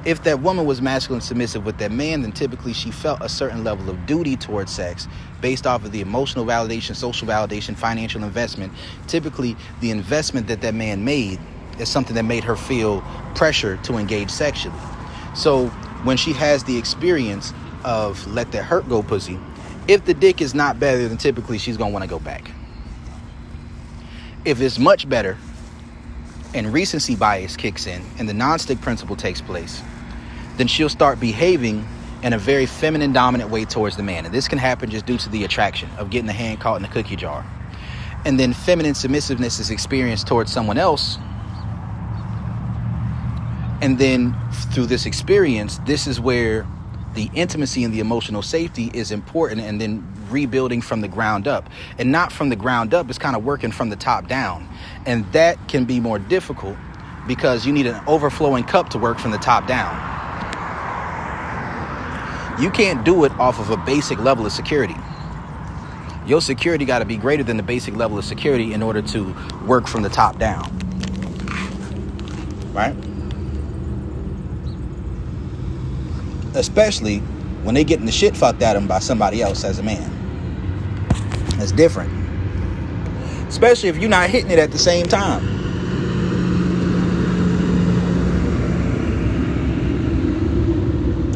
If that woman was masculine submissive with that man, then typically she felt a certain level of duty towards sex based off of the emotional validation, social validation, financial investment. Typically, the investment that man made is something that made her feel pressure to engage sexually. So when she has the experience of let that hurt go pussy, if the dick is not better, then typically she's going to want to go back. If it's much better and recency bias kicks in and the non-stick principle takes place, then she'll start behaving in a very feminine dominant way towards the man. And this can happen just due to the attraction of getting the hand caught in the cookie jar. And then feminine submissiveness is experienced towards someone else. And then through this experience, this is where the intimacy and the emotional safety is important, and then rebuilding from the ground up. And not from the ground up, it's kind of working from the top down. And that can be more difficult because you need an overflowing cup to work from the top down. You can't do it off of a basic level of security. Your security got to be greater than the basic level of security in order to work from the top down. Right? Especially when they getting the shit fucked out of them by somebody else as a man. That's different. Especially if you're not hitting it at the same time.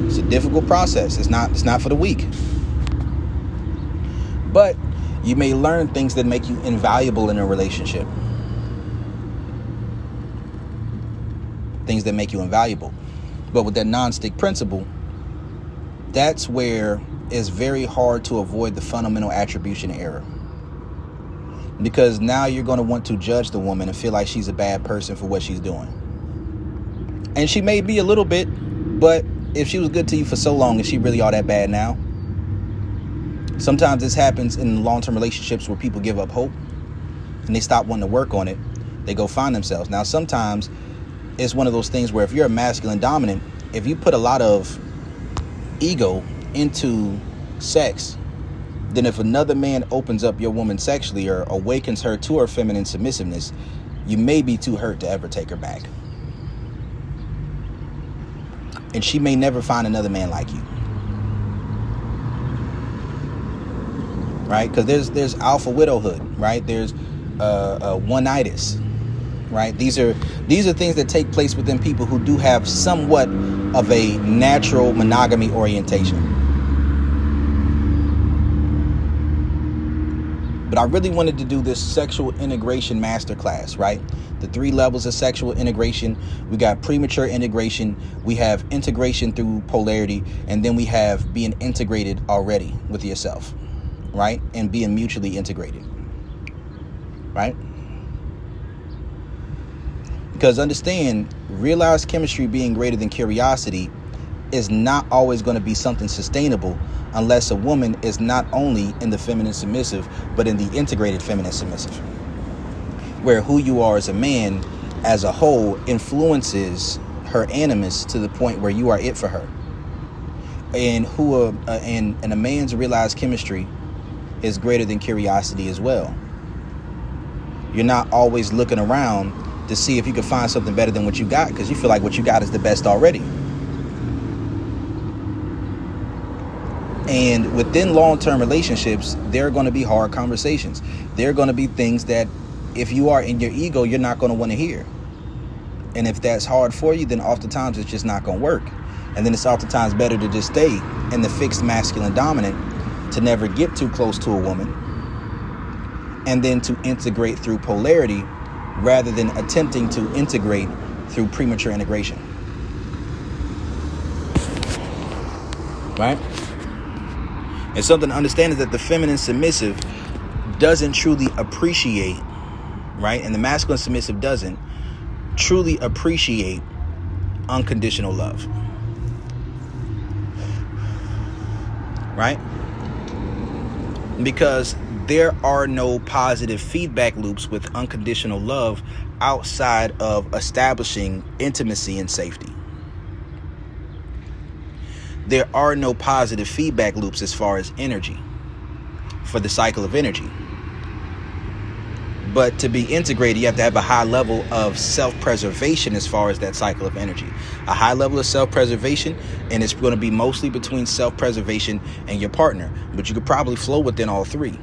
It's a difficult process. It's not for the weak. But you may learn things that make you invaluable in a relationship. Things that make you invaluable. But with that non-stick principle, that's where it's very hard to avoid the fundamental attribution error. Because now you're going to want to judge the woman and feel like she's a bad person for what she's doing. And she may be a little bit, but if she was good to you for so long, is she really all that bad now? Sometimes this happens in long-term relationships where people give up hope and they stop wanting to work on it. They go find themselves. Now, sometimes it's one of those things where if you're a masculine dominant, if you put a lot of ego into sex, then if another man opens up your woman sexually or awakens her to her feminine submissiveness, you may be too hurt to ever take her back. And she may never find another man like you. Right? Because there's alpha widowhood, right? There's one-itis, right? These are things that take place within people who do have somewhat of a natural monogamy orientation. But I really wanted to do this sexual integration masterclass, right? The 3 levels of sexual integration. We got premature integration. We have integration through polarity. And then we have being integrated already with yourself, right? And being mutually integrated, right? Because understand, realized chemistry being greater than curiosity is not always going to be something sustainable unless a woman is not only in the feminine submissive, but in the integrated feminine submissive, where who you are as a man as a whole influences her animus to the point where you are it for her. And and a man's realized chemistry is greater than curiosity as well. You're not always looking around to see if you can find something better than what you got, because you feel like what you got is the best already. And within long-term relationships, there are going to be hard conversations. There are going to be things that if you are in your ego, you're not going to want to hear. And if that's hard for you, then oftentimes it's just not going to work. And then it's oftentimes better to just stay in the fixed masculine dominant, to never get too close to a woman, and then to integrate through polarity rather than attempting to integrate through premature integration. Right? And something to understand is that the feminine submissive doesn't truly appreciate, right? And the masculine submissive doesn't truly appreciate unconditional love. Right? Because there are no positive feedback loops with unconditional love outside of establishing intimacy and safety. There are no positive feedback loops as far as energy for the cycle of energy. But to be integrated, you have to have a high level of self-preservation as far as that cycle of energy. A high level of self-preservation, and it's going to be mostly between self-preservation and your partner. But you could probably flow within all 3.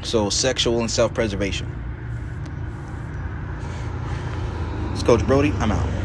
So sexual and self-preservation. It's Coach Brody. I'm out.